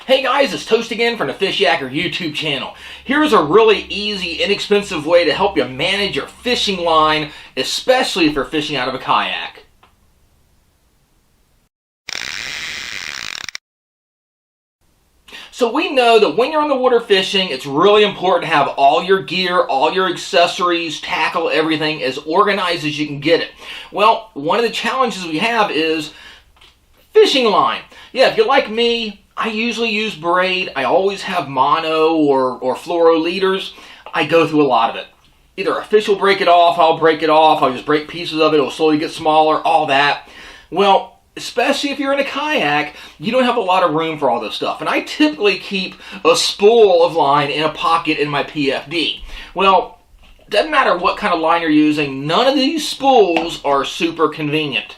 Hey guys, it's Toast again from the Fishyaker YouTube channel. Here's a really easy, inexpensive way to help you manage your fishing line, especially if you're fishing out of a kayak. So we know that when you're on the water fishing, it's really important to have all your gear, all your accessories, tackle, everything as organized as you can get it. Well, one of the challenges we have is fishing line. Yeah, if you're like me, I usually use braid. I always have mono or fluoro leaders. I go through a lot of it. Either a fish will break it off, I'll break it off, I'll just break pieces of it, it'll slowly get smaller, all that. Well, especially if you're in a kayak, you don't have a lot of room for all this stuff. And I typically keep a spool of line in a pocket in my PFD. Well, doesn't matter what kind of line you're using, none of these spools are super convenient.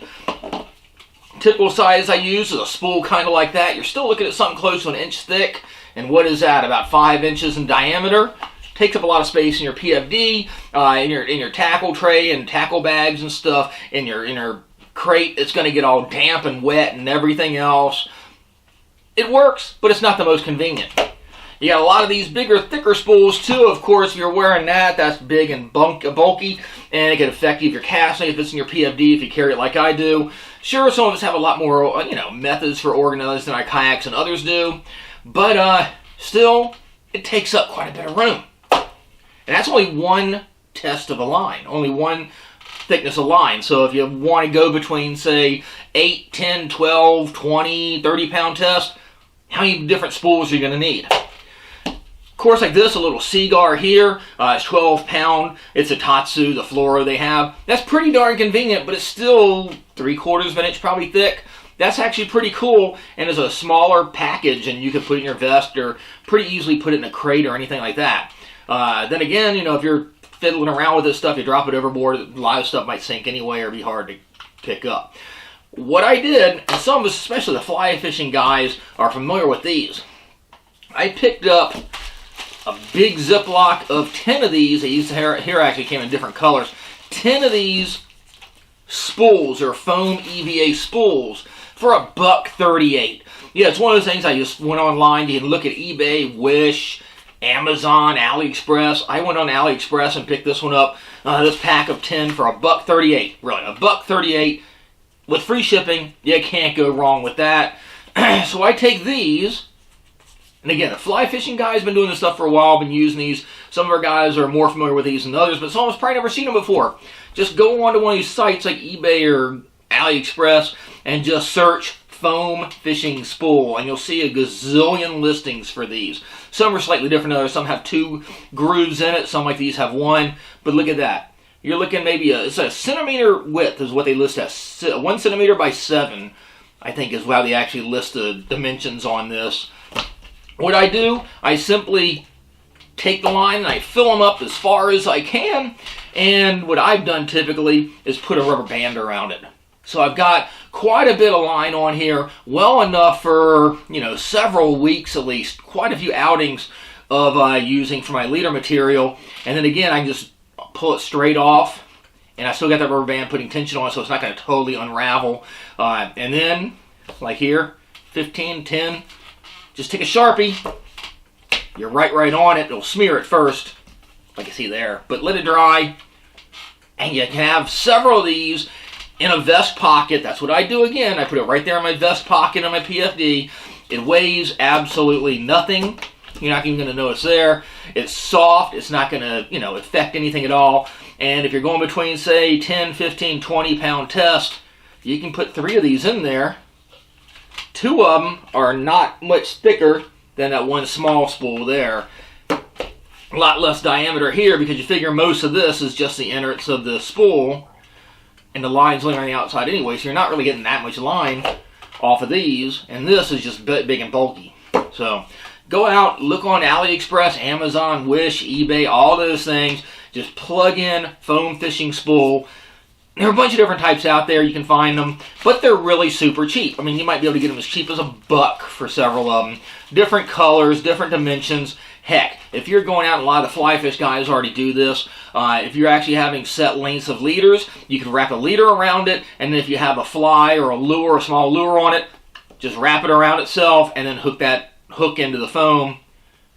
Typical size I use is a spool kind of like that. You're still looking at something close to an inch thick. And what is that? About 5 inches in diameter. Takes up a lot of space in your PFD, in your tackle tray and tackle bags and stuff. In your crate, it's going to get all damp and wet and everything else. It works, but it's not the most convenient. You got a lot of these bigger, thicker spools too. Of course, if you're wearing that, that's big and bulky, and it can affect you if you're casting, if it's in your PFD, if you carry it like I do. Sure, some of us have a lot more, methods for organizing our kayaks than others do, but still, it takes up quite a bit of room. And that's only one test of a line, only one thickness of line. So if you want to go between, say, 8, 10, 12, 20, 30-pound test, how many different spools are you going to need? Of course, like this, a little cigar here, it's 12-pound. It's a Tatsu, the fluoro they have. That's pretty darn convenient, but it's still 3/4 of an inch probably thick. That's actually pretty cool, and is a smaller package, and you can put it in your vest or pretty easily put it in a crate or anything like that. Then again, if you're fiddling around with this stuff, you drop it overboard, a lot of stuff might sink anyway or be hard to pick up. What I did, and some of us, especially the fly fishing guys, are familiar with these. I picked up a big Ziploc of 10 of these. These here actually came in different colors. 10 of these spools, or foam EVA spools, for $1.38. Yeah, it's one of those things I just went online. You can look at eBay, Wish, Amazon, AliExpress. I went on AliExpress and picked this one up. This pack of 10 for $1.38. Really, $1.38 with free shipping. You can't go wrong with that. So I take these. And again, the fly fishing guys been doing this stuff for a while, been using these. Some of our guys are more familiar with these than others, but some of us probably never seen them before. Just go onto one of these sites like eBay or AliExpress and just search foam fishing spool, and you'll see a gazillion listings for these. Some are slightly different than others. Some have 2 grooves in it. Some like these have 1. But look at that. You're looking maybe it's a centimeter width is what they list as. 1 centimeter by 7, I think, is how they actually list the dimensions on this. What I do, I simply take the line and I fill them up as far as I can, and what I've done typically is put a rubber band around it. So I've got quite a bit of line on here, well enough for, several weeks at least, quite a few outings of using for my leader material. And then again, I can just pull it straight off, and I still got that rubber band putting tension on it, so it's not going to totally unravel. And then, like here, 15, 10, just take a Sharpie, you're right on it. It'll smear it first, like you see there, but let it dry, and you can have several of these in a vest pocket. That's what I do again. I put it right there in my vest pocket on my PFD. It weighs absolutely nothing. You're not even going to know it's there. It's soft. It's not going to, affect anything at all. And if you're going between, say, 10, 15, 20-pound test, you can put 3 of these in there. 2 of them are not much thicker than that one small spool there. A lot less diameter here because you figure most of this is just the innards of the spool, and the line's only on the outside anyway, so you're not really getting that much line off of these, and this is just big and bulky. So go out, look on AliExpress, Amazon, Wish, eBay, all those things. Just plug in foam fishing spool. There are a bunch of different types out there. You can find them, but they're really super cheap. I mean, you might be able to get them as cheap as $1 for several of them. Different colors, different dimensions. Heck, if you're going out, and a lot of the fly fish guys already do this, if you're actually having set lengths of leaders, you can wrap a leader around it, and then if you have a fly or a lure, a small lure on it, just wrap it around itself, and then hook hook into the foam.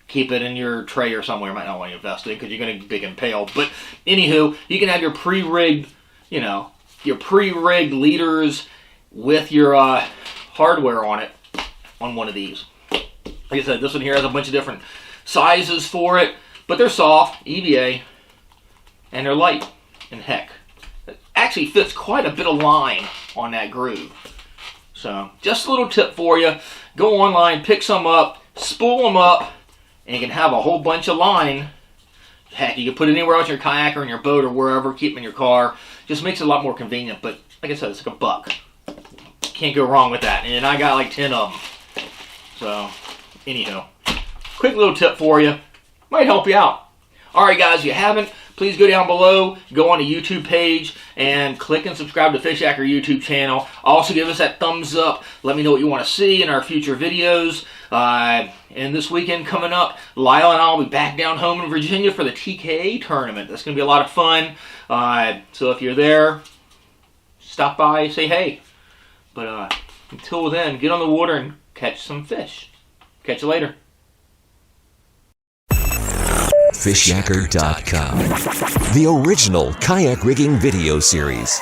Keep it in your tray or somewhere. You might not want to invest in it because you're going to get big impaled. But anywho, you can have your pre-rigged, you know, your pre-rigged leaders with your hardware on it on one of these. Like I said, this one here has a bunch of different sizes for it, but they're soft, EVA, and they're light. And heck, it actually fits quite a bit of line on that groove. So just a little tip for you. Go online, pick some up, spool them up, and you can have a whole bunch of line. Heck, you can put it anywhere else in your kayak or in your boat or wherever, keep them in your car. Just makes it a lot more convenient, but like I said, it's like $1. Can't go wrong with that. And I got like 10 of them. So, anyhow, quick little tip for you. Might help you out. Alright guys, if you haven't, please go down below, go on the YouTube page, and click and subscribe to Fishyaker YouTube channel. Also give us that thumbs up. Let me know what you want to see in our future videos. And this weekend coming up, Lyle and I will be back down home in Virginia for the TKA tournament. That's going to be a lot of fun. So if you're there, stop by, say hey. But until then, get on the water and catch some fish. Catch you later. Fishyaker.com, the original kayak rigging video series.